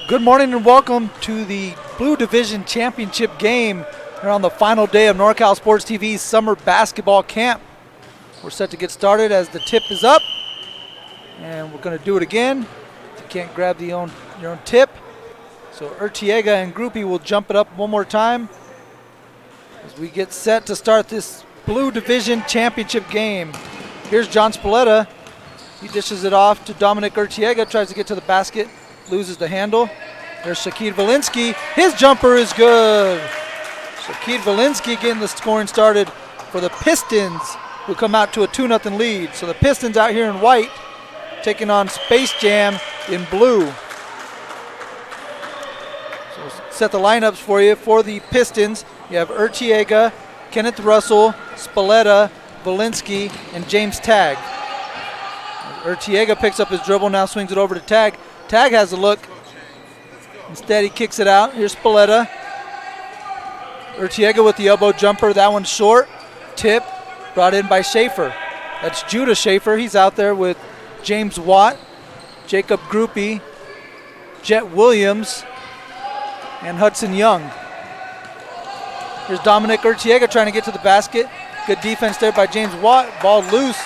Good morning and welcome to the Blue Division Championship game here on the final day of NorCal Sports TV's summer basketball camp. We're set to get started as the tip is up, and we're going to do it again. If you can't grab your own tip. So Urtiega and Groupie will jump it up one more time as we get set to start this Blue Division Championship game. Here's John Spalletta. He dishes it off to Dominic Urtiega, tries to get to the basket, loses the handle. There's Shaquille Valinsky. His jumper is good. Shaquille Valinsky getting the scoring started for the Pistons, who come out to a 2-0 lead. So the Pistons out here in white, taking on Space Jam in blue. So set the lineups for you. For the Pistons, you have Urtiega, Kenneth Russell, Spalletta, Valinsky, and James Tagg. Urtiega picks up his dribble, now swings it over to Tagg. Tagg has a look. Instead, he kicks it out. Here's Spalletta. Urtiega with the elbow jumper. That one's short. Tip brought in by Schaefer. That's Judah Schaefer. He's out there with James Watt, Jacob Groupie, Jet Williams, and Hudson Young. Here's Dominic Urtiega trying to get to the basket. Good defense there by James Watt. Ball loose.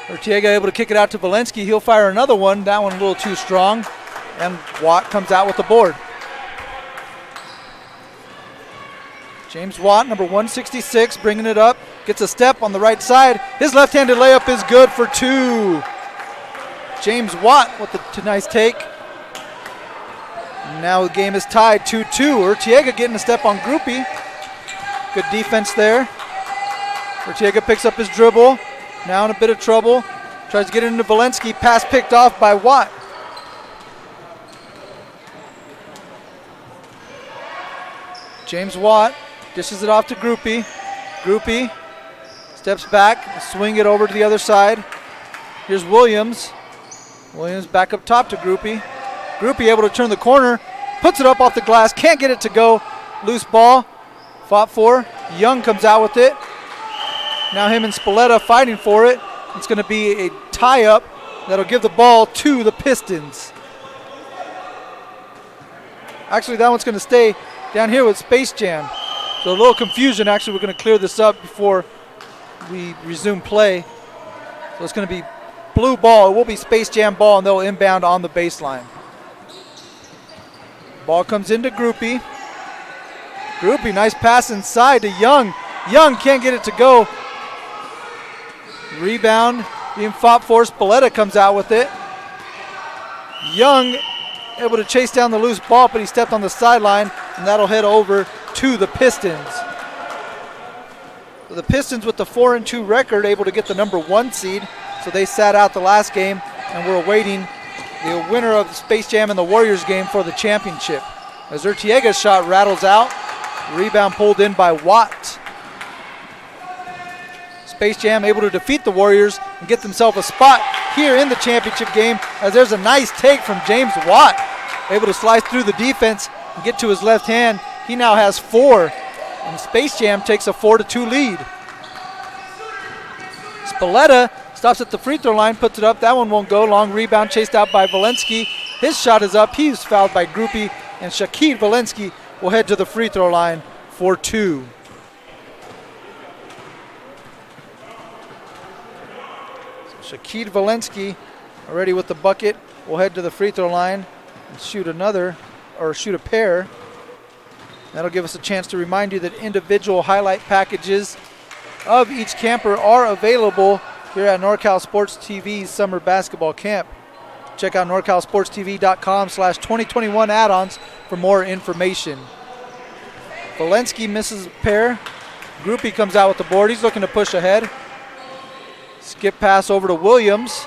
Urtiega able to kick it out to Valinsky. He'll fire another one. That one a little too strong. And Watt comes out with the board. James Watt, number 166, bringing it up. Gets a step on the right side. His left-handed layup is good for two. James Watt with the nice take. Now the game is tied 2-2. Urtiega getting a step on Groupie. Good defense there. Urtiega picks up his dribble. Now in a bit of trouble. Tries to get it into Valinsky. Pass picked off by Watt. James Watt dishes it off to Groupie. Groupie steps back, swing it over to the other side. Here's Williams. Williams back up top to Groupie. Groupie able to turn the corner. Puts it up off the glass. Can't get it to go. Loose ball. Fought for. Young comes out with it. Now him and Spalletta fighting for it. It's going to be a tie-up that'll give the ball to the Pistons. Actually, that one's going to stay down here with Space Jam. So a little confusion. Actually, we're going to clear this up before we resume play. So it's going to be blue ball. It will be Space Jam ball, and they'll inbound on the baseline. Ball comes into Groupie. Groupie, nice pass inside to Young. Young can't get it to go. Rebound being fought for. Spalletta comes out with it. Young able to chase down the loose ball, but he stepped on the sideline, and that'll head over to the Pistons. So the Pistons with the 4-2 record able to get the number 1 seed, so they sat out the last game, and we're awaiting the winner of the Space Jam and the Warriors game for the championship. As Urtiega's shot rattles out, rebound pulled in by Watt. Space Jam able to defeat the Warriors and get themselves a spot here in the championship game, as there's a nice take from James Watt. Able to slice through the defense and get to his left hand. He now has 4, and Space Jam takes a 4-2 lead. Spalletta stops at the free throw line, puts it up. That one won't go. Long rebound chased out by Valinsky. His shot is up. He's fouled by Groupie, and Shaquille Valinsky will head to the free throw line for 2. Shaquille Valinsky already with the bucket will head to the free throw line and shoot a pair. That'll give us a chance to remind you that individual highlight packages of each camper are available here at NorCal Sports TV's summer basketball camp. Check out norcalsportstv.com/2021 add-ons for more information. Valinsky misses a pair. Groupie comes out with the board. He's looking to push ahead. Skip pass over to Williams.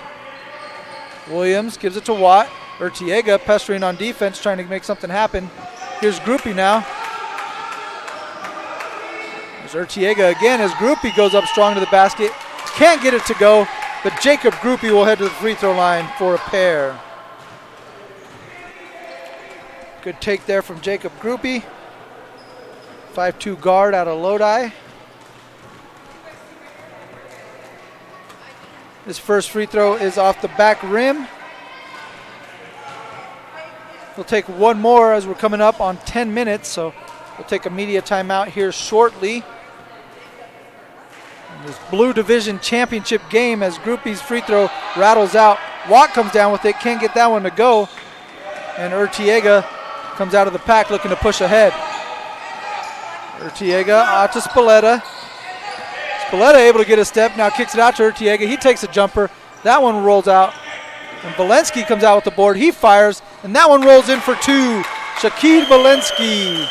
Williams gives it to Watt. Urtiega pestering on defense, trying to make something happen. Here's Groupie now. There's Urtiega again as Groupie goes up strong to the basket. Can't get it to go, but Jacob Groupie will head to the free throw line for a pair. Good take there from Jacob Groupie. 5'2" guard out of Lodi. His first free throw is off the back rim. We'll take one more as we're coming up on 10 minutes, so we'll take a media timeout here shortly. And this Blue Division Championship game as Groupie's free throw rattles out. Watt comes down with it, can't get that one to go. And Urtiega comes out of the pack looking to push ahead. Urtiega out to Spalletta. Spalletta able to get a step, now kicks it out to Urtiega. He takes a jumper. That one rolls out. And Valensky comes out with the board. He fires, and that one rolls in for two. Shaquid Valensky.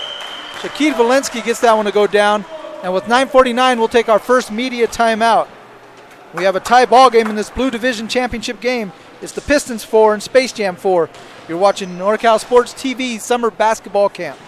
Shaquid Valensky gets that one to go down. And with 9:49, we'll take our first media timeout. We have a tie ball game in this Blue Division Championship game. It's the Pistons 4 and Space Jam 4. You're watching NorCal Sports TV Summer Basketball Camp.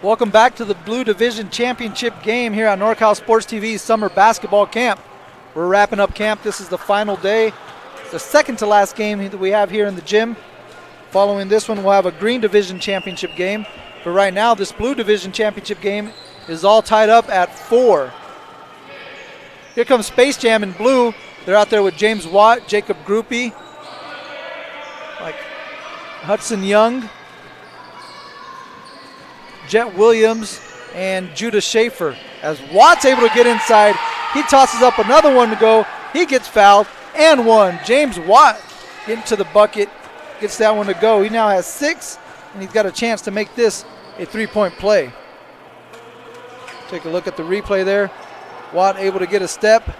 Welcome back to the Blue Division Championship game here on NorCal Sports TV's Summer Basketball Camp. We're wrapping up camp. This is the final day. It's the second to last game that we have here in the gym. Following this one, we'll have a Green Division Championship game. But right now, this Blue Division Championship game is all tied up at 4. Here comes Space Jam in blue. They're out there with James Watt, Jacob Groupie, like Hudson Young, Jet Williams, and Judah Schaefer. As Watt's able to get inside, he tosses up another one to go. He gets fouled and one. James Watt getting to the bucket, gets that one to go. He now has 6, and he's got a chance to make this a 3-point play. Take a look at the replay there. Watt able to get a step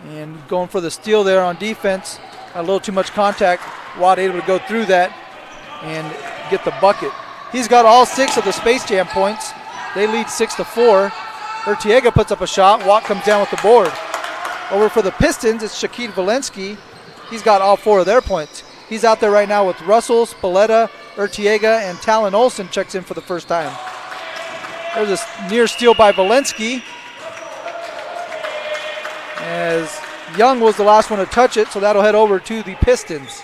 and going for the steal there on defense. A little too much contact. Watt able to go through that and get the bucket. He's got all 6 of the Space Jam points. They lead 6-4. Urtiega puts up a shot. Watt comes down with the board. Over for the Pistons, it's Shaquid Valensky. He's got all 4 of their points. He's out there right now with Russell, Spalletta, Urtiega, and Talon Olson checks in for the first time. There's a near steal by Valensky, as Young was the last one to touch it, so that'll head over to the Pistons.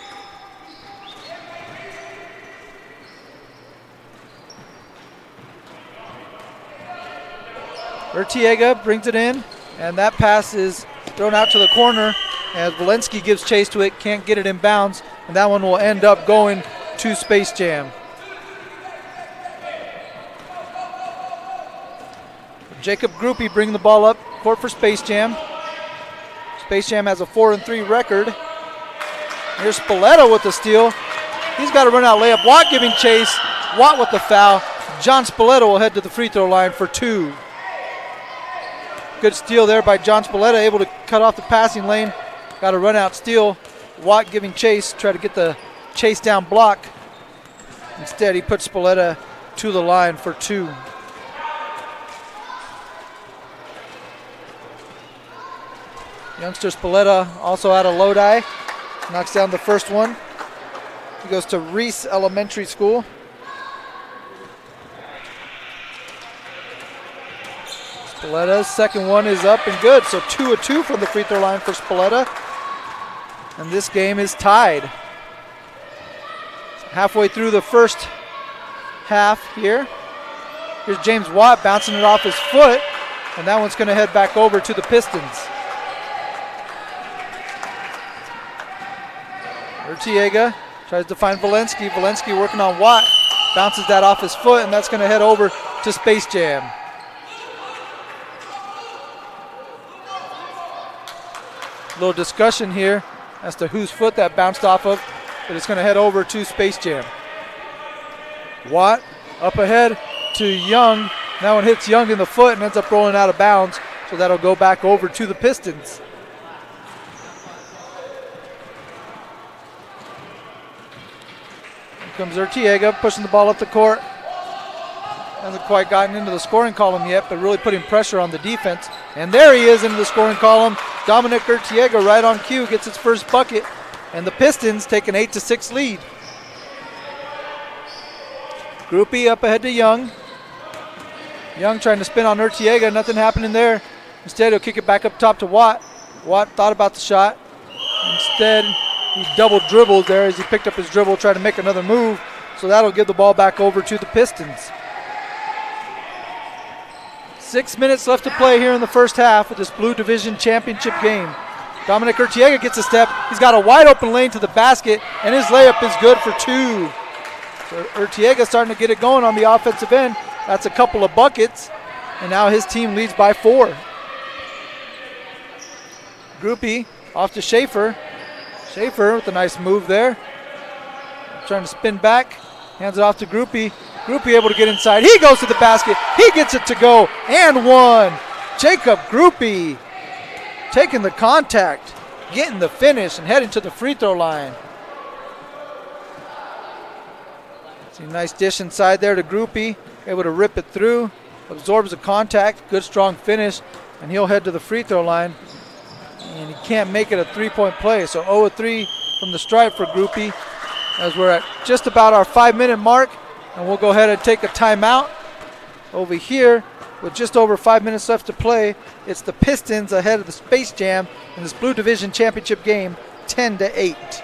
Urtiega brings it in, and that pass is thrown out to the corner as Valensky gives chase to it, can't get it in bounds, and that one will end up going to Space Jam. Jacob Groupie bringing the ball up court for Space Jam. Space Jam has a 4-3 record. Here's Spalletta with the steal. He's got a run out layup. Watt giving chase. Watt with the foul. John Spalletta will head to the free throw line for 2. Good steal there by John Spalletta, able to cut off the passing lane. Got a run out steal. Watt giving chase, try to get the chase down block. Instead, he puts Spalletta to the line for 2. Youngster Spalletta also out of Lodi. Knocks down the first one. He goes to Reese Elementary School. Spalletta's second one is up and good. So 2 of 2 from the free throw line for Spalletta. And this game is tied. Halfway through the first half here. Here's James Watt bouncing it off his foot. And that one's going to head back over to the Pistons. Urtiega tries to find Valensky. Valensky working on Watt. Bounces that off his foot, and that's going to head over to Space Jam. A little discussion here as to whose foot that bounced off of, but it's going to head over to Space Jam. Watt up ahead to Young. That one hits Young in the foot and ends up rolling out of bounds, so that'll go back over to the Pistons. Comes Urtiega pushing the ball up the court. Hasn't quite gotten into the scoring column yet, but really putting pressure on the defense. And there he is into the scoring column. Dominic Urtiega right on cue gets his first bucket, and the Pistons take an 8-6 lead. Groupie up ahead to Young. Young trying to spin on Urtiega, nothing happening there. Instead, he'll kick it back up top to Watt. Watt thought about the shot. Instead, he double dribbled there as he picked up his dribble, tried to make another move. So that'll give the ball back over to the Pistons. 6 minutes left to play here in the first half of this Blue Division Championship game. Dominic Urtiega gets a step. He's got a wide open lane to the basket, and his layup is good for 2. So Urtiega starting to get it going on the offensive end. That's a couple of buckets, and now his team leads by 4. Groupie off to Schaefer. Schaefer with a nice move there. Trying to spin back. Hands it off to Groupie. Groupie able to get inside. He goes to the basket. He gets it to go. And 1. Jacob Groupie taking the contact, getting the finish, and heading to the free throw line. See a nice dish inside there to Groupie. Able to rip it through. Absorbs the contact. Good strong finish. And he'll head to the free throw line. And he can't make it a 3-point play. So 0-3 from the stripe for Groupie, as we're at just about our 5-minute mark. And we'll go ahead and take a timeout. Over here, with just over 5 minutes left to play, it's the Pistons ahead of the Space Jam in this Blue Division Championship game, 10-8.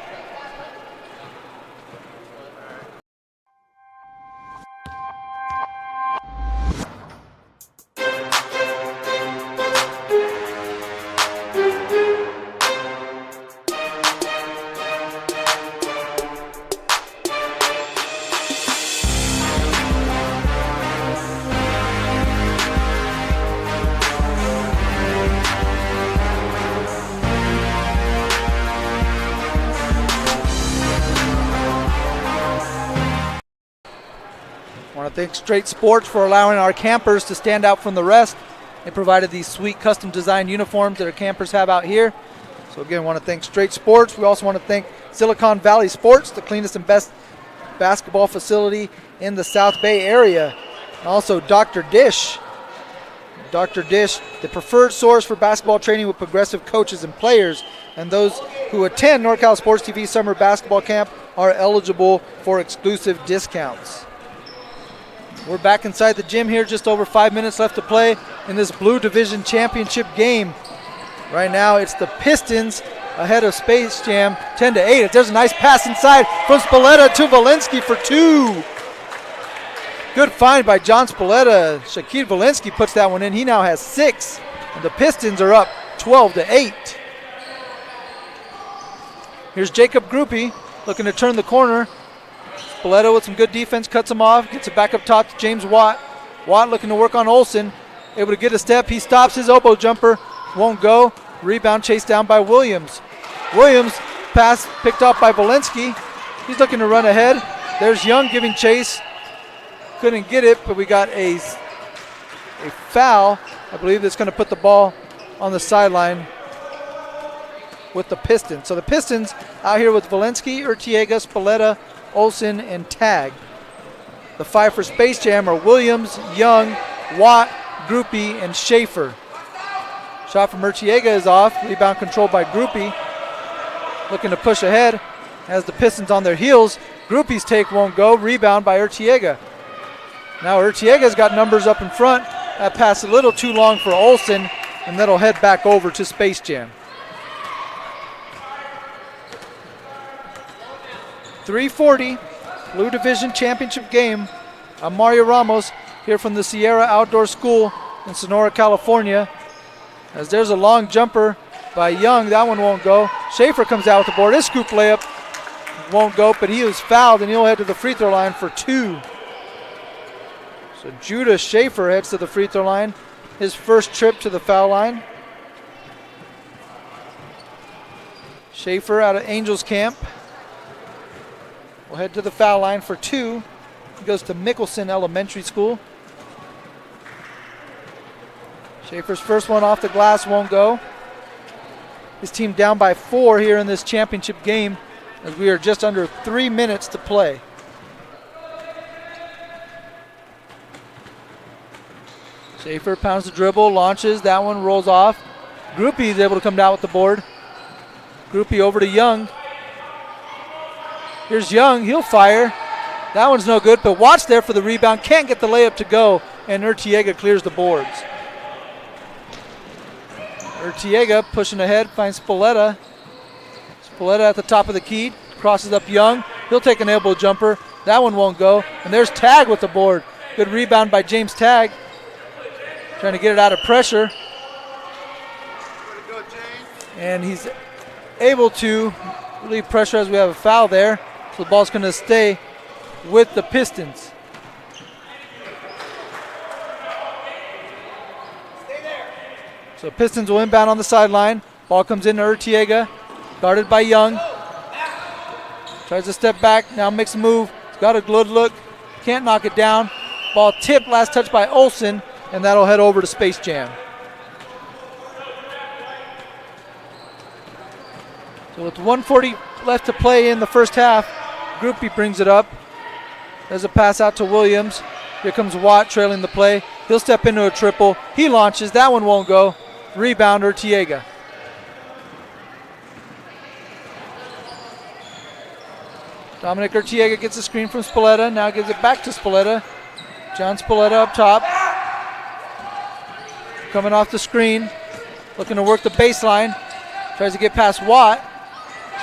Thank Straight Sports for allowing our campers to stand out from the rest. They provided these sweet custom designed uniforms that our campers have out here. So again, want to thank Straight Sports. We also want to thank Silicon Valley Sports, the cleanest and best basketball facility in the South Bay area. And also Dr. Dish. Dr. Dish, the preferred source for basketball training with progressive coaches and players. And those who attend NorCal Sports TV Summer Basketball Camp are eligible for exclusive discounts. We're back inside the gym here, just over 5 minutes left to play in this Blue Division Championship game. Right now, it's the Pistons ahead of Space Jam, 10-8. There's a nice pass inside from Spalletta to Walensky for 2. Good find by John Spalletta. Shaquille Walensky puts that one in. He now has 6, and the Pistons are up 12-8. Here's Jacob Groupie looking to turn the corner. Spalletta with some good defense, cuts him off, gets it back up top to James Watt. Watt looking to work on Olsen, able to get a step. He stops his elbow jumper, won't go. Rebound chased down by Williams. Williams, pass picked off by Walensky. He's looking to run ahead. There's Young giving chase. Couldn't get it, but we got a foul. I believe that's going to put the ball on the sideline with the Pistons. So the Pistons out here with Walensky, Urtiega, Spalletta, Olsen, and Tag. The 5 for Space Jam are Williams, Young, Watt, Groupie, and Schaefer. Shot from Urtiega is off. Rebound controlled by Groupie. Looking to push ahead as the Pistons on their heels. Groupie's take won't go. Rebound by Urtiega. Now Urtiega's got numbers up in front. That pass a little too long for Olsen, and that'll head back over to Space Jam. 3:40, Blue Division Championship game. I'm Mario Ramos here from the Sierra Outdoor School in Sonora, California. As there's a long jumper by Young, that one won't go. Schaefer comes out with the board. His scoop layup won't go, but he was fouled, and he'll head to the free throw line for 2. So Judah Schaefer heads to the free throw line. His first trip to the foul line. Schaefer out of Angels camp will head to the foul line for 2. He goes to Mickelson Elementary School. Schaefer's first one off the glass won't go. His team down by 4 here in this championship game as we are just under 3 minutes to play. Schaefer pounds the dribble, launches. That one rolls off. Groupie is able to come down with the board. Groupie over to Young. Here's Young, he'll fire. That one's no good, but Watts there for the rebound. Can't get the layup to go, and Urtiega clears the boards. Urtiega pushing ahead, finds Spalletta. Spalletta at the top of the key, crosses up Young. He'll take an elbow jumper. That one won't go. And there's Tag with the board. Good rebound by James Tag. Trying to get it out of pressure. And he's able to relieve pressure as we have a foul there. So the ball's going to stay with the Pistons. So Pistons will inbound on the sideline. Ball comes into Urtiega, guarded by Young. Tries to step back, now makes a move. He's got a good look, can't knock it down. Ball tipped, last touch by Olsen, and that'll head over to Space Jam. So with 1:40 left to play in the first half, Groupie brings it up. There's a pass out to Williams. Here comes Watt trailing the play. He'll step into a triple. He launches, that one won't go. Rebound Urtiega. Dominic Urtiega gets a screen from Spalletta, now gives it back to Spalletta. John Spalletta up top. Coming off the screen, looking to work the baseline. Tries to get past Watt.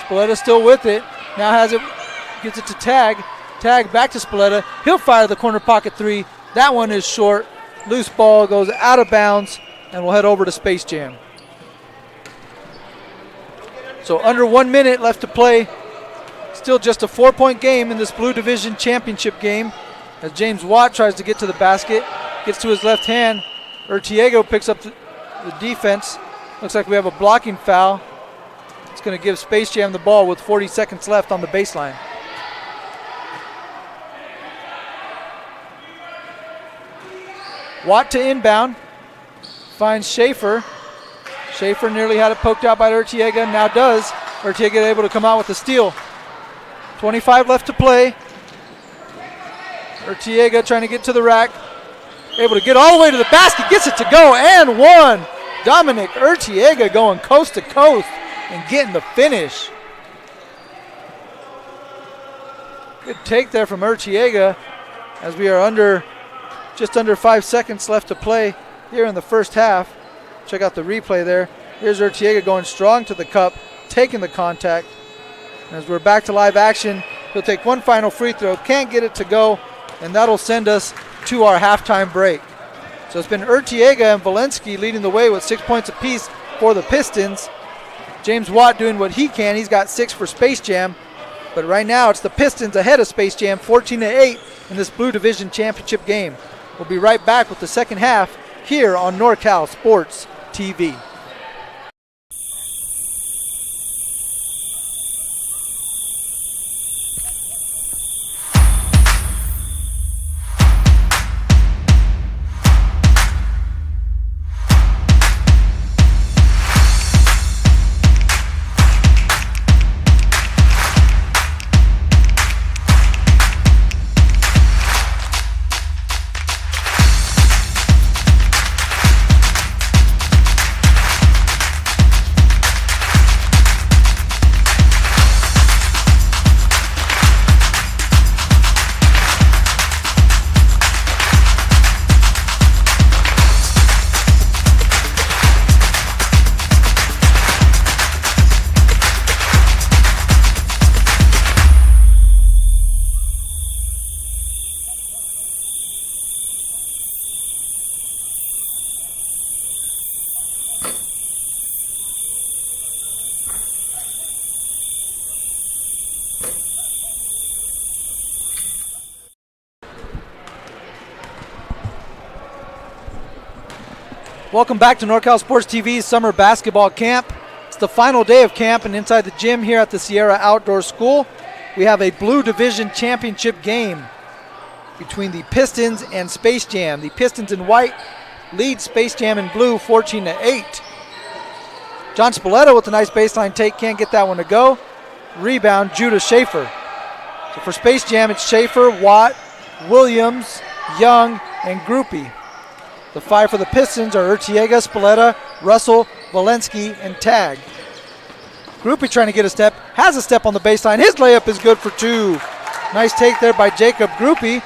Spalletta still with it. Now has it, gets it to Tag. Tag back to Spalletta. He'll fire the corner pocket three. That one is short. Loose ball goes out of bounds, and we'll head over to Space Jam. So under 1 minute left to play. Still just a 4-point game in this Blue Division Championship game as James Watt tries to get to the basket. Gets to his left hand. Urtiega picks up the defense. Looks like we have a blocking foul. It's going to give Space Jam the ball with 40 seconds left on the baseline. Watt to inbound. Finds Schaefer. Schaefer nearly had it poked out by Urtiega, now does. Urtiega able to come out with the steal. 25 left to play. Urtiega trying to get to the rack. Able to get all the way to the basket, gets it to go, and one. Dominic Urtiega going coast to coast and getting the finish. Good take there from Urtiega as we are just under 5 seconds left to play here in the first half. Check out the replay there. Here's Urtiega going strong to the cup, taking the contact. As we're back to live action, he'll take one final free throw, can't get it to go, and that'll send us to our halftime break. So it's been Urtiega and Valensky leading the way with 6 points apiece for the Pistons. James Watt doing what he can. He's got 6 for Space Jam. But right now it's the Pistons ahead of Space Jam, 14-8 in this Blue Division Championship game. We'll be right back with the second half here on NorCal Sports TV. Welcome back to NorCal Sports TV's Summer Basketball Camp. It's the final day of camp, and inside the gym here at the Sierra Outdoor School, we have a Blue Division Championship game between the Pistons and Space Jam. The Pistons in white lead Space Jam in blue 14-8. John Spalletta with a nice baseline take, can't get that one to go. Rebound, Judah Schaefer. So for Space Jam, it's Schaefer, Watt, Williams, Young, and Groupie. The 5 for the Pistons are Urtiega, Spalletta, Russell, Valensky, and tag. Groupie trying to get a step, has a step on the baseline. His layup is good for 2. Nice take there by Jacob Groupie.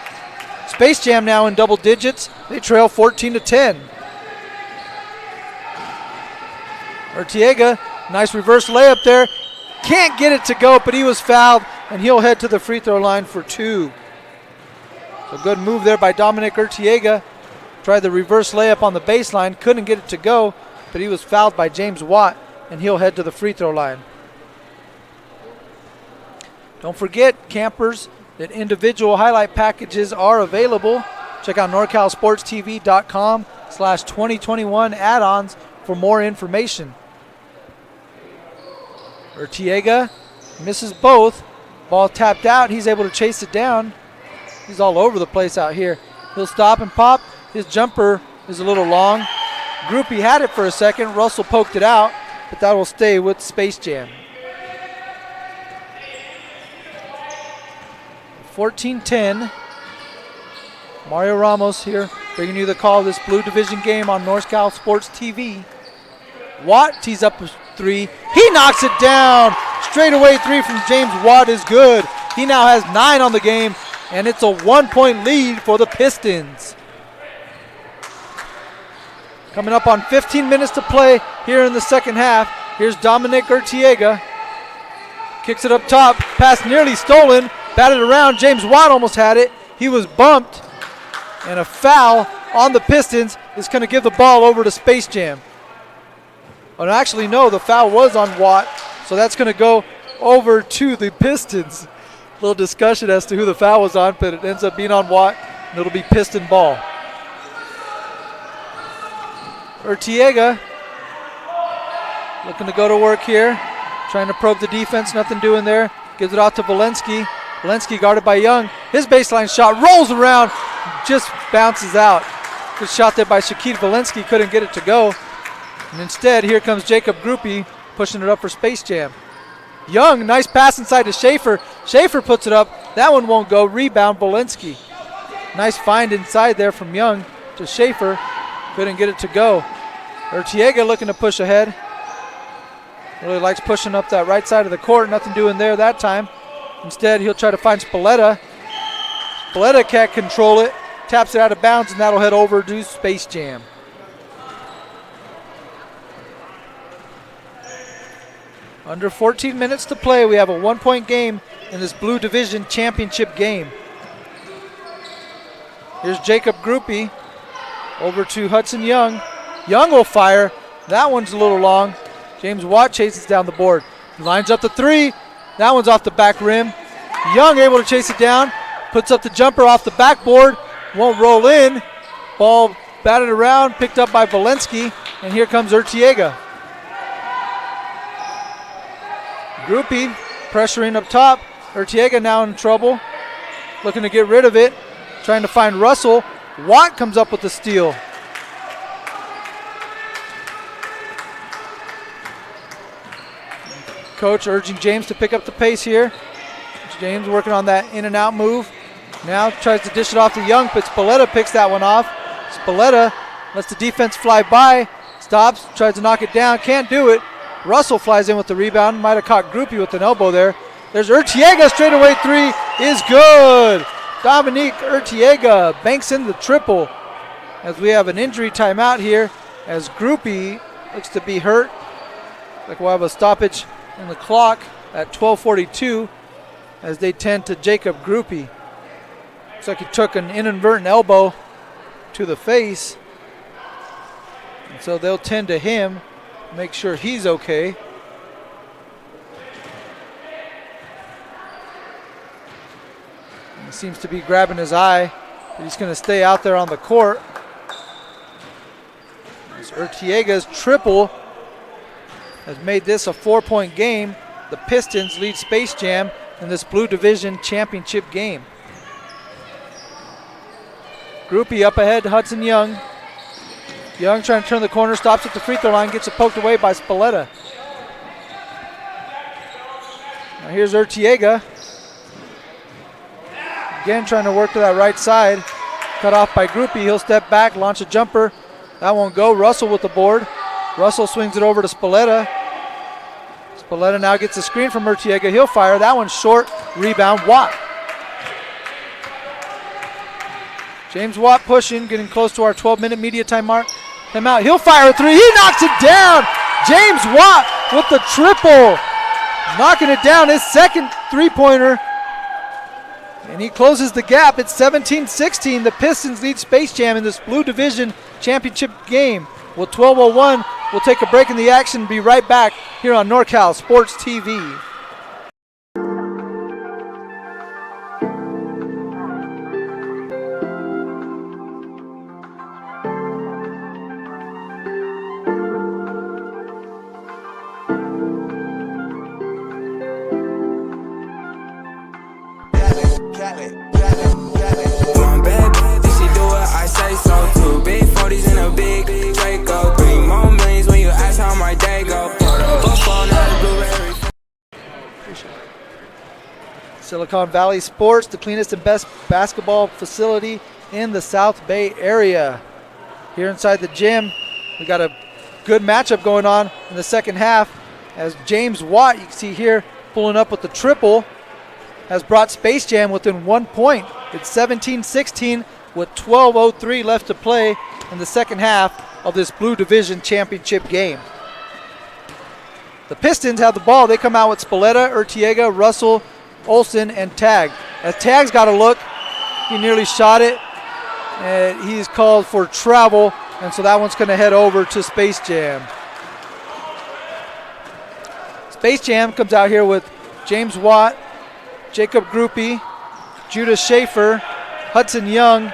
Space Jam now in double digits. They trail 14-10. Urtiega, nice reverse layup there. Can't get it to go, but he was fouled, and he'll head to the free throw line for 2. So good move there by Dominic Urtiega. Tried the reverse layup on the baseline, couldn't get it to go, but he was fouled by James Watt, and he'll head to the free throw line. Don't forget, campers, that individual highlight packages are available. Check out NorCalSportsTV.com/2021 add-ons for more information. Urtiega misses both. Ball tapped out. He's able to chase it down. He's all over the place out here. He'll stop and pop. His jumper is a little long. Groupie had it for a second. Russell poked it out, but that will stay with Space Jam. 14-10. Mario Ramos here bringing you the call of this Blue Division game on North Cal Sports TV. Watt tees up a 3. He knocks it down. Straightaway 3 from James Watt is good. He now has 9 on the game, and it's a 1-point lead for the Pistons. Coming up on 15 minutes to play here in the second half. Here's Dominic Urtiega. Kicks it up top. Pass nearly stolen. Batted around. James Watt almost had it. He was bumped. And a foul on the Pistons is going to give the ball over to Space Jam. Oh, actually, no, the foul was on Watt. So that's going to go over to the Pistons. A little discussion as to who the foul was on, but it ends up being on Watt, and it'll be Piston ball. Urtiega looking to go to work here. Trying to probe the defense, nothing doing there. Gives it off to Valensky. Valensky guarded by Young. His baseline shot rolls around, just bounces out. Good shot there by Shaquille Valensky, couldn't get it to go. And instead, here comes Jacob Groupie pushing it up for Space Jam. Young, nice pass inside to Schaefer. Schaefer puts it up. That one won't go. Rebound, Valensky. Nice find inside there from Young to Schaefer. Couldn't get it to go. Urtiega looking to push ahead. Really likes pushing up that right side of the court. Nothing doing there that time. Instead, he'll try to find Spalletta. Spalletta can't control it. Taps it out of bounds, and that'll head over to Space Jam. Under 14 minutes to play. We have a 1-point game in this Blue Division Championship game. Here's Jacob Groupie over to Hudson Young. Young will fire. That one's a little long. James Watt chases down the board. Lines up the 3. That one's off the back rim. Young able to chase it down. Puts up the jumper off the backboard. Won't roll in. Ball batted around, picked up by Valensky. And here comes Urtiega. Groupie pressuring up top. Urtiega now in trouble. Looking to get rid of it. Trying to find Russell. Watt comes up with the steal. Coach urging James to pick up the pace here. James working on that in and out move. Now tries to dish it off to Young, but Spalletta picks that one off. Spalletta lets the defense fly by. Stops, tries to knock it down, can't do it. Russell flies in with the rebound. Might have caught Groupie with an elbow there. There's Urtiega, straightaway 3 is good. Dominique Urtiega banks in the triple as we have an injury timeout here as Groupie looks to be hurt. Like we'll have a stoppage in the clock at 12:42 as they tend to Jacob Groupie. Looks like he took an inadvertent elbow to the face. And so they'll tend to him, make sure he's okay. He seems to be grabbing his eye, but he's going to stay out there on the court. As Urtiega's triple has made this a 4-point game. The Pistons lead Space Jam in this Blue Division Championship game. Groupie up ahead, Hudson Young. Young trying to turn the corner, stops at the free throw line, gets it poked away by Spalletta. Now here's Urtiega. Again trying to work to that right side. Cut off by Groupie, he'll step back, launch a jumper. That won't go, Russell with the board. Russell swings it over to Spalletta. Spalletta now gets a screen from Urtiega. He'll fire. That one's short. Rebound, Watt. James Watt pushing, getting close to our 12-minute media time mark. Him out. He'll fire a three. He knocks it down. James Watt with the triple. Knocking it down. His second three-pointer. And he closes the gap. It's 17-16. The Pistons lead Space Jam in this Blue Division Championship game. With 12:01, we'll take a break in the action and be right back here on NorCal Sports TV. Silicon Valley Sports, the cleanest and best basketball facility in the South Bay area. Here inside the gym, we got a good matchup going on in the second half as James Watt, you can see here, pulling up with the triple, has brought Space Jam within 1 point. It's 17-16 with 12:03 left to play in the second half of this Blue Division Championship game. The Pistons have the ball. They come out with Spalletta, Urtiega, Russell, Olsen, and Tag. As Tag's got a look, he nearly shot it, and he's called for travel, and so that one's going to head over to Space Jam. Space Jam comes out here with James Watt, Jacob Groupie, Judah Schaefer, Hudson Young,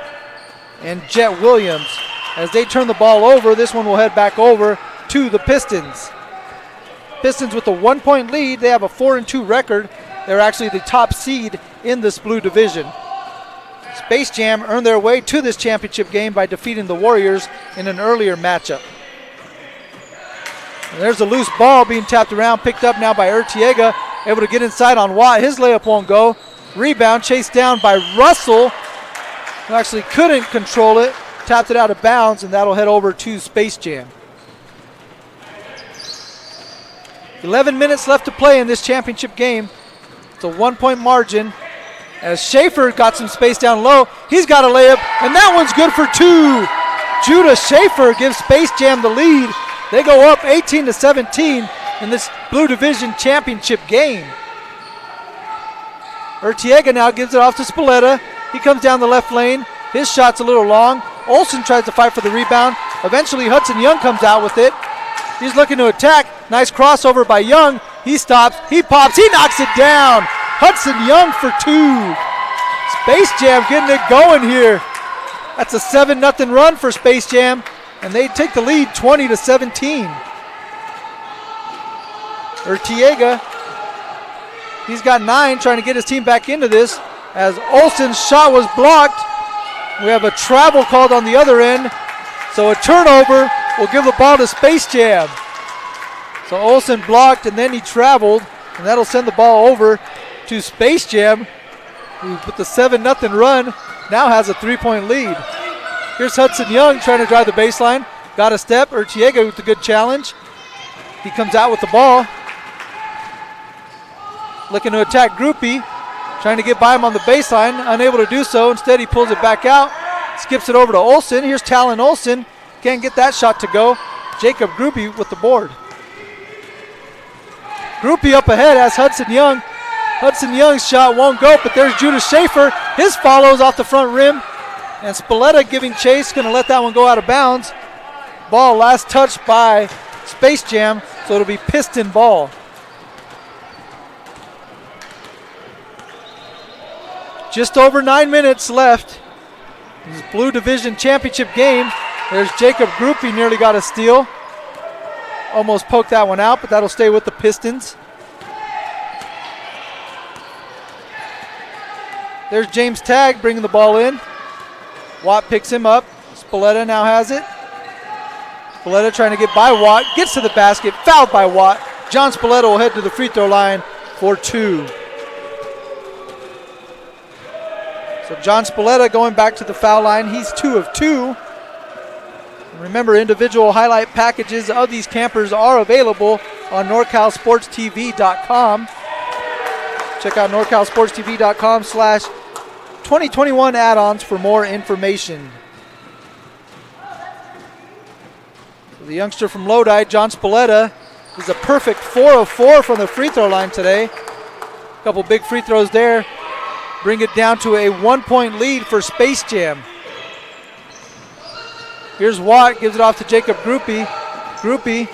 and Jet Williams. As they turn the ball over, this one will head back over to the Pistons. Pistons with a 1 point lead. They have a 4-2 record. They're actually the top seed in this Blue Division. Space Jam earned their way to this championship game by defeating the Warriors in an earlier matchup. And there's a loose ball being tapped around, picked up now by Urtiega, able to get inside on Watt. His layup won't go. Rebound chased down by Russell, who actually couldn't control it, tapped it out of bounds, and that'll head over to Space Jam. 11 minutes left to play in this championship game. It's a 1 point margin as Schaefer got some space down low. He's got a layup, and that one's good for two. Judah Schaefer gives Space Jam the lead. They go up 18-17 in this Blue Division Championship game. Urtiega now gives it off to Spalletta. He comes down the left lane. His shot's a little long. Olsen tries to fight for the rebound. Eventually Hudson Young comes out with it. He's looking to attack. Nice crossover by Young. He stops. He pops. He knocks it down. Hudson Young for two. Space Jam getting it going here. That's a 7-0 run for Space Jam, and they take the lead 20-17. Urtiega, he's got 9, trying to get his team back into this as Olsen's shot was blocked. We have a travel called on the other end, so a turnover will give the ball to Space Jam. So Olsen blocked, and then he traveled, and that'll send the ball over to Space Jam, who with the 7-0 run now has a 3-point lead. Here's Hudson Young trying to drive the baseline. Got a step. Urtiega with a good challenge. He comes out with the ball. Looking to attack Groupie. Trying to get by him on the baseline. Unable to do so. Instead, he pulls it back out. Skips it over to Olsen. Here's Talon Olsen. Can't get that shot to go. Jacob Groupie with the board. Groupie up ahead has Hudson Young. Hudson Young's shot won't go, but there's Judah Schaefer. His follows off the front rim. And Spalletta giving chase, going to let that one go out of bounds. Ball last touched by Space Jam, so it'll be Piston ball. Just over 9 minutes left. This Blue Division Championship game. There's Jacob Groupie, nearly got a steal. Almost poked that one out, but that'll stay with the Pistons. There's James Tagg bringing the ball in. Watt picks him up. Spalletta now has it. Spalletta trying to get by Watt. Gets to the basket. Fouled by Watt. John Spalletta will head to the free throw line for 2. So John Spalletta going back to the foul line. He's 2 of 2. Remember, individual highlight packages of these campers are available on NorCalSportsTV.com. Check out NorCalSportsTV.com/2021 add-ons for more information. The youngster from Lodi, John Spalletta, is a perfect 4 of 4 from the free throw line today. A couple big free throws there. Bring it down to a 1-point lead for Space Jam. Here's Watt, gives it off to Jacob Groupie. Groupie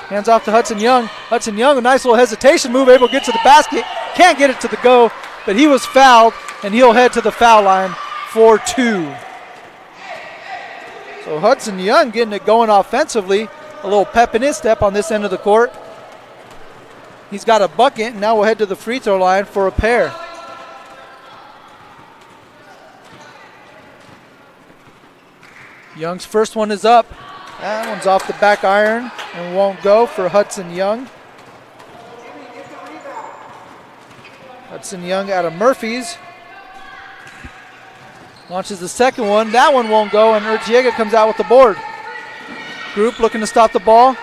hands off to Hudson Young. Hudson Young, a nice little hesitation move, able to get to the basket. Can't get it to the go, but he was fouled, and he'll head to the foul line for 2. So Hudson Young getting it going offensively. A little pep in his step on this end of the court. He's got a bucket, and now we'll head to the free throw line for a pair. Young's first one is up. That one's off the back iron and won't go for Hudson Young. Hudson Young out of Murphy's. Launches the second one. That one won't go, and Urtiega comes out with the board. Group looking to stop the ball.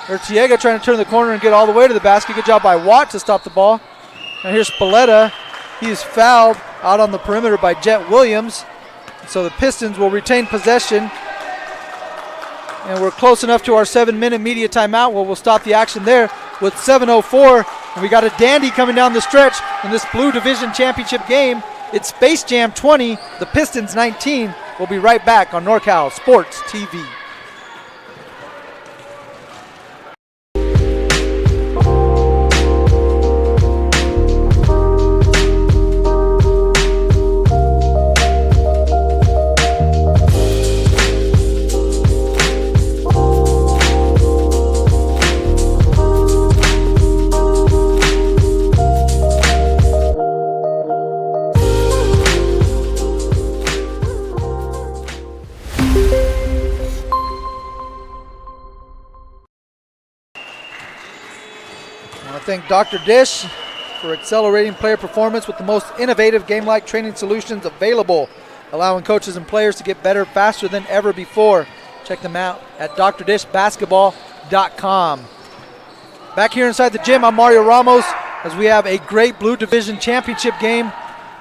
Urtiega trying to turn the corner and get all the way to the basket. Good job by Watt to stop the ball. Now here's Spalletta. He is fouled out on the perimeter by Jet Williams. So the Pistons will retain possession. And we're close enough to our 7-minute media timeout where we'll stop the action there with 7:04. And we got a dandy coming down the stretch in this Blue Division Championship game. It's Space Jam 20, the Pistons 19. We'll be right back on NorCal Sports TV. Thank Dr. Dish for accelerating player performance with the most innovative game-like training solutions available, allowing coaches and players to get better faster than ever before. Check them out at drdishbasketball.com. Back here inside the gym, I'm Mario Ramos as we have a great Blue Division Championship game.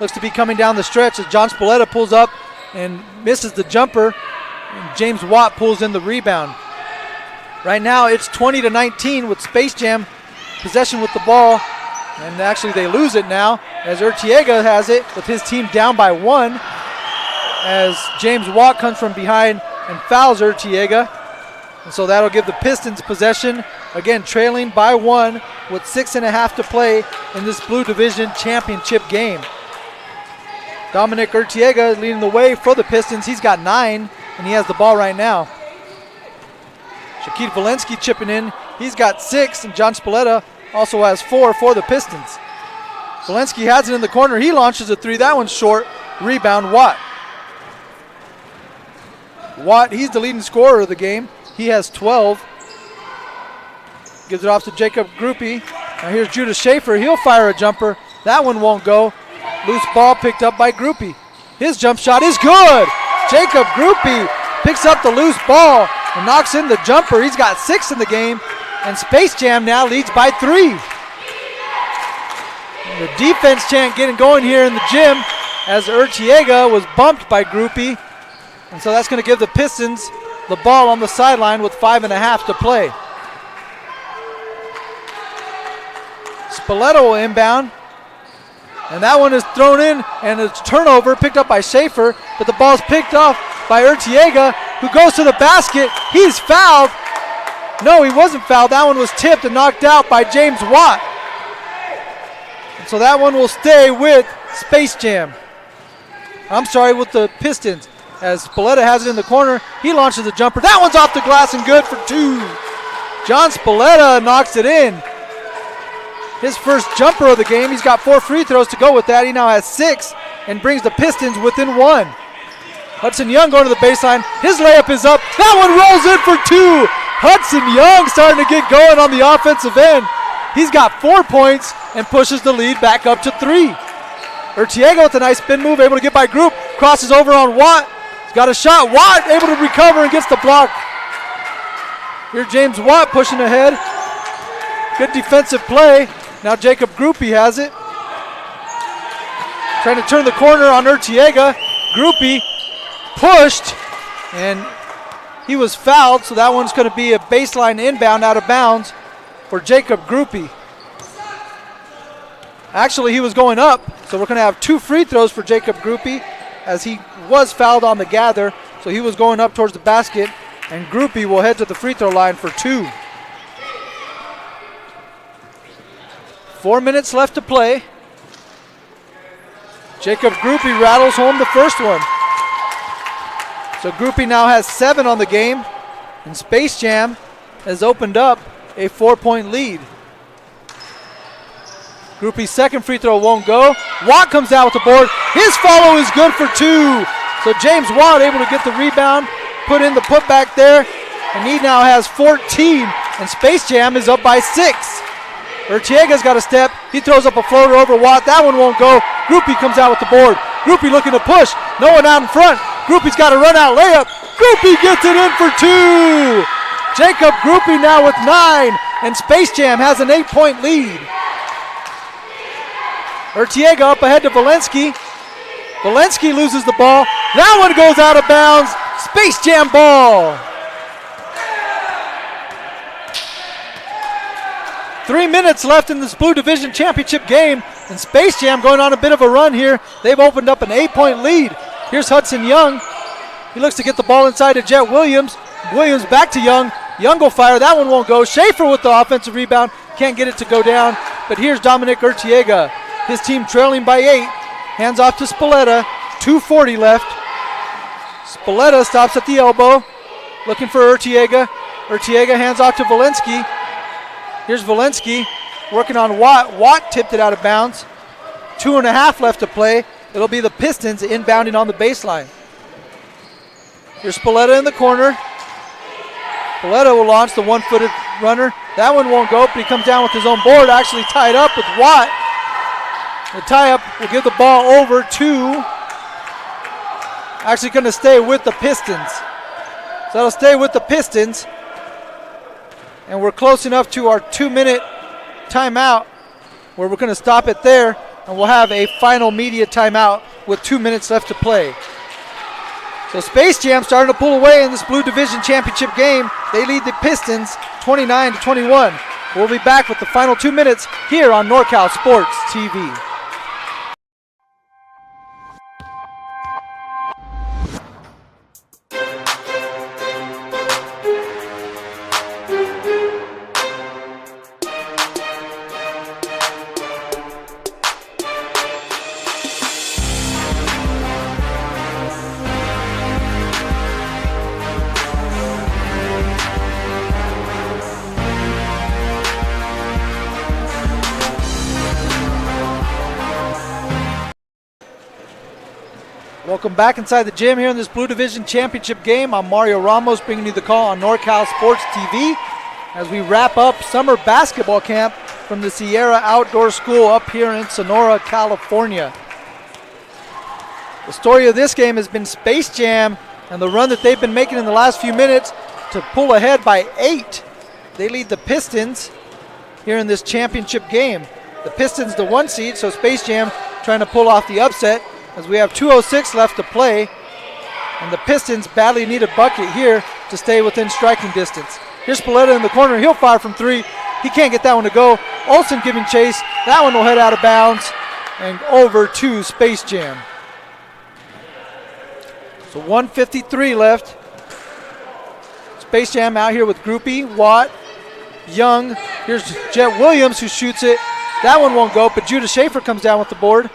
Looks to be coming down the stretch as John Spalletta pulls up and misses the jumper, and James Watt pulls in the rebound. Right now it's 20-19 with Space Jam possession with the ball, and actually they lose it now as Urtiega has it with his team down by 1 as James Watt comes from behind and fouls Urtiega. And so that'll give the Pistons possession, again trailing by 1 with 6.5 to play in this Blue Division Championship game. Dominic Urtiega leading the way for the Pistons. He's got 9 and he has the ball right now. Shaquille Valensky chipping in. He's got 6, and John Spalletta also has 4 for the Pistons. Valensky has it in the corner. He launches a 3. That one's short. Rebound, Watt. Watt, he's the leading scorer of the game. He has 12. Gives it off to Jacob Groupie. Now here's Judas Schaefer. He'll fire a jumper. That one won't go. Loose ball picked up by Groupie. His jump shot is good. Jacob Groupie picks up the loose ball and knocks in the jumper. He's got 6 in the game, and Space Jam now leads by 3. And the defense chant getting going here in the gym as Urtiega was bumped by Groupie, and so that's going to give the Pistons the ball on the sideline with 5.5 to play. Spalletta will inbound, and that one is thrown in, and it's turnover picked up by Schaefer, but the ball's picked off by Urtiega, who goes to the basket. He's fouled. No, he wasn't fouled. That one was tipped and knocked out by James Watt. And so that one will stay with Space Jam. I'm sorry, with the Pistons. As Spalletta has it in the corner, he launches a jumper. That one's off the glass and good for 2. John Spalletta knocks it in. His first jumper of the game. He's got 4 free throws to go with that. He now has 6 and brings the Pistons within 1. Hudson Young going to the baseline. His layup is up. That one rolls in for 2. Hudson Young starting to get going on the offensive end. He's got 4 points and pushes the lead back up to 3. Urtiega with a nice spin move, able to get by Group. Crosses over on Watt. He's got a shot. Watt able to recover and gets the block. Here James Watt pushing ahead. Good defensive play. Now Jacob Groupie has it. Trying to turn the corner on Urtiega. Groupie pushed, and he was fouled, so that one's going to be a baseline inbound out of bounds for Jacob Groupie. Actually, he was going up, so we're going to have 2 free throws for Jacob Groupie, as he was fouled on the gather, so he was going up towards the basket, and Groupie will head to the free throw line for 2. 4 minutes left to play. Jacob Groupie rattles home the first one. So Groupie now has 7 on the game, and Space Jam has opened up a 4-point lead. Groupie's second free throw won't go. Watt comes out with the board. His follow is good for 2. So James Watt able to get the rebound, put in the putback there, and he now has 14, and Space Jam is up by 6. Urtiega's got a step. He throws up a floater over Watt. That one won't go. Groupie comes out with the board. Groupie looking to push. No one out in front. Groupie's got a run-out layup. Groupie gets it in for 2. Jacob Groupie now with 9, and Space Jam has an 8-point lead. Urtiega up ahead to Valensky. Valensky loses the ball. That one goes out of bounds. Space Jam ball. 3 minutes left in this Blue Division Championship game, and Space Jam going on a bit of a run here. They've opened up an 8-point lead. Here's Hudson Young. He looks to get the ball inside to Jet Williams. Williams back to Young. Young will fire. That one won't go. Schaefer with the offensive rebound. Can't get it to go down. But here's Dominic Urtiega. His team trailing by 8. Hands off to Spalletta. 2:40 left. Spalletta stops at the elbow. Looking for Urtiega. Urtiega hands off to Valensky. Here's Valensky working on Watt. Watt tipped it out of bounds. 2.5 left to play. It'll be the Pistons inbounding on the baseline. Here's Spalletta in the corner. Spalletta will launch the one-footed runner. That one won't go, but he comes down with his own board, actually tied up with Watt. The tie-up will give the ball over to, actually going to stay with the Pistons. So it'll stay with the Pistons. And we're close enough to our 2-minute timeout where we're going to stop it there, and we'll have a final media timeout with 2 minutes left to play. So Space Jam starting to pull away in this Blue Division Championship game. They lead the Pistons 29-21. We'll be back with the final 2 minutes here on NorCal Sports TV. Welcome back inside the gym here in this Blue Division Championship game. I'm Mario Ramos bringing you the call on NorCal Sports TV as we wrap up summer basketball camp from the Sierra Outdoor School up here in Sonora, California. The story of this game has been Space Jam and the run that they've been making in the last few minutes to pull ahead by 8. They lead the Pistons here in this championship game. The Pistons the 1 seed, so Space Jam trying to pull off the upset as we have 2:06 left to play, and the Pistons badly need a bucket here to stay within striking distance. Here's Spalletta in the corner. He'll fire from 3. He can't get that one to go. Olsen giving chase. That one will head out of bounds and over to Space Jam. So 1:53 left. Space Jam out here with Groupie, Watt, Young. Here's Jet Williams who shoots it. That one won't go, but Judah Schaefer comes down with the board.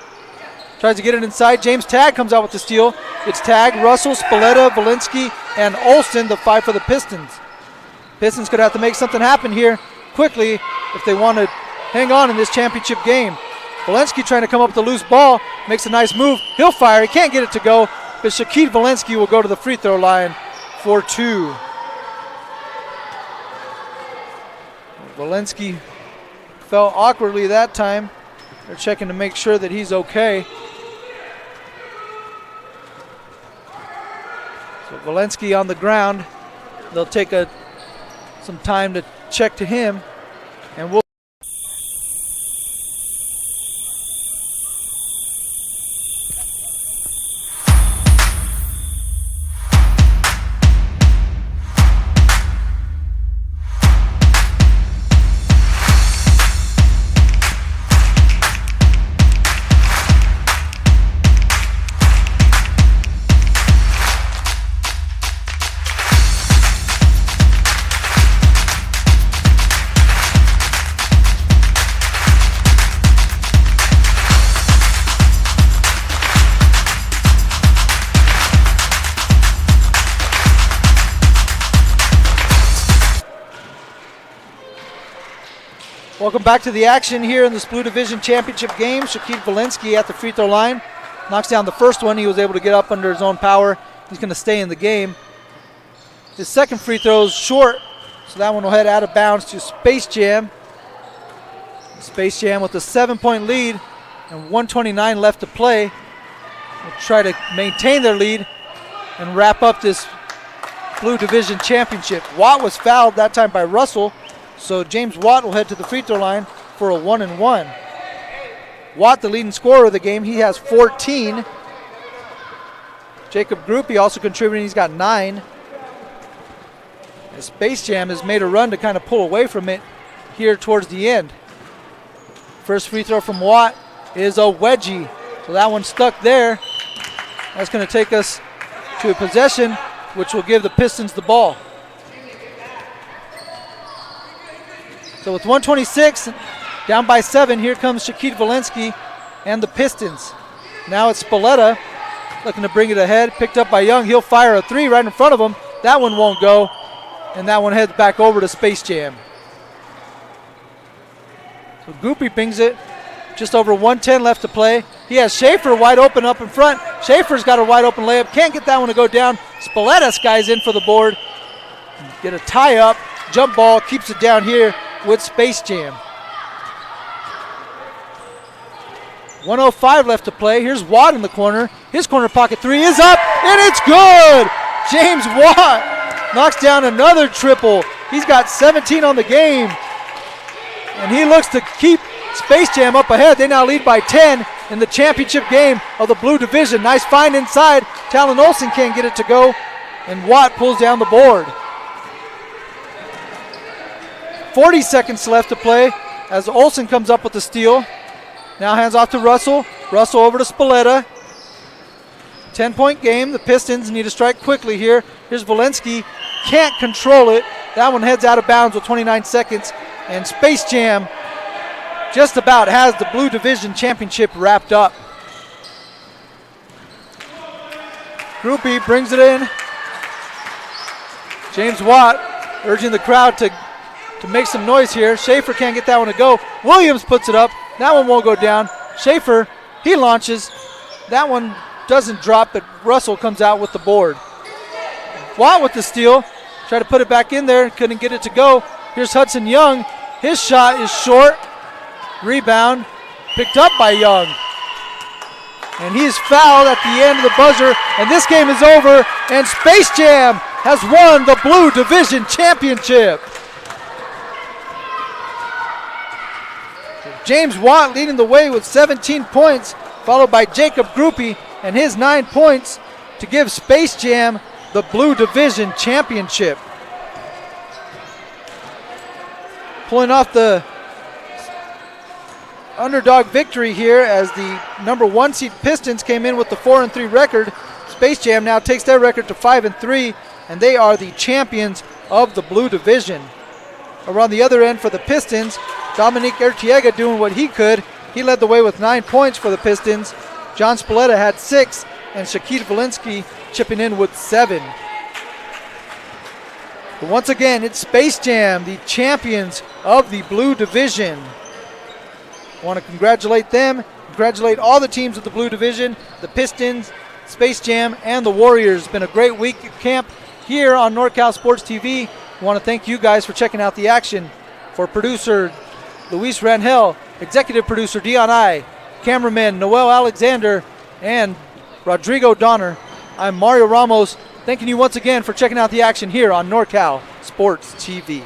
Tries to get it inside. James Tagg comes out with the steal. It's Tagg, Russell, Spalletta, Valensky, and Olsen, the 5 for the Pistons. Pistons could have to make something happen here quickly if they want to hang on in this championship game. Valensky trying to come up with a loose ball. Makes a nice move. He'll fire. He can't get it to go, but Shaquille Valensky will go to the free throw line for 2. Valensky fell awkwardly that time. They're checking to make sure that he's okay. Walensky on the ground. They'll take some time to check to him, and we'll. Welcome back to the action here in this Blue Division Championship game. Shaquille Walensky at the free throw line. Knocks down the first one. He was able to get up under his own power. He's going to stay in the game. His second free throw is short, so that one will head out of bounds to Space Jam. Space Jam with a 7-point lead and 1:29 left to play. Will try to maintain their lead and wrap up this Blue Division Championship. Watt was fouled that time by Russell. So James Watt will head to the free throw line for a 1-and-1. Watt, the leading scorer of the game, he has 14. Jacob Groupie also contributing, he's got 9. And Space Jam has made a run to kind of pull away from it here towards the end. First free throw from Watt is a wedgie. So that one stuck there. That's going to take us to a possession, which will give the Pistons the ball. So with 126, down by 7, here comes Shaquille Walensky and the Pistons. Now it's Spalletta looking to bring it ahead. Picked up by Young. He'll fire a 3 right in front of him. That one won't go, and that one heads back over to Space Jam. So Goopy brings it. Just over 1:10 left to play. He has Schaefer wide open up in front. Schaefer's got a wide open layup. Can't get that one to go down. Spalletta skies in for the board. Get a tie up. Jump ball keeps it down here with Space Jam. 1:05 left to play. Here's Watt in the corner. His corner pocket 3 is up, and it's good! James Watt knocks down another triple. He's got 17 on the game, and he looks to keep Space Jam up ahead. They now lead by 10 in the championship game of the Blue Division. Nice find inside. Talon Olsen can't get it to go, and Watt pulls down the board. 40 seconds left to play as Olsen comes up with the steal. Now hands off to Russell. Russell over to Spalletta. 10-point game. The Pistons need to strike quickly here. Here's Walensky. Can't control it. That one heads out of bounds with 29 seconds. And Space Jam just about has the Blue Division Championship wrapped up. Groupie brings it in. James Watt urging the crowd to make some noise here. Schaefer can't get that one to go. Williams puts it up. That one won't go down. Schaefer, he launches. That one doesn't drop, but Russell comes out with the board. Watt with the steal. Tried to put it back in there. Couldn't get it to go. Here's Hudson Young. His shot is short. Rebound picked up by Young. And he's fouled at the end of the buzzer. And this game is over. And Space Jam has won the Blue Division Championship. James Watt leading the way with 17 points, followed by Jacob Groupie and his 9 points to give Space Jam the Blue Division Championship. Pulling off the underdog victory here as the number 1 seed Pistons came in with the 4-3 record. Space Jam now takes their record to 5-3, and they are the champions of the Blue Division. Around the other end for the Pistons, Dominique Ertiega doing what he could. He led the way with 9 points for the Pistons. John Spalletta had 6, and Shaquille Walensky chipping in with 7. But once again, it's Space Jam, the champions of the Blue Division. I want to congratulate them, congratulate all the teams of the Blue Division, the Pistons, Space Jam, and the Warriors. It's been a great week at camp here on NorCal Sports TV. I want to thank you guys for checking out the action. For producer Luis Rangel, executive producer Dion I, cameraman Noel Alexander, and Rodrigo Donner, I'm Mario Ramos. Thanking you once again for checking out the action here on NorCal Sports TV.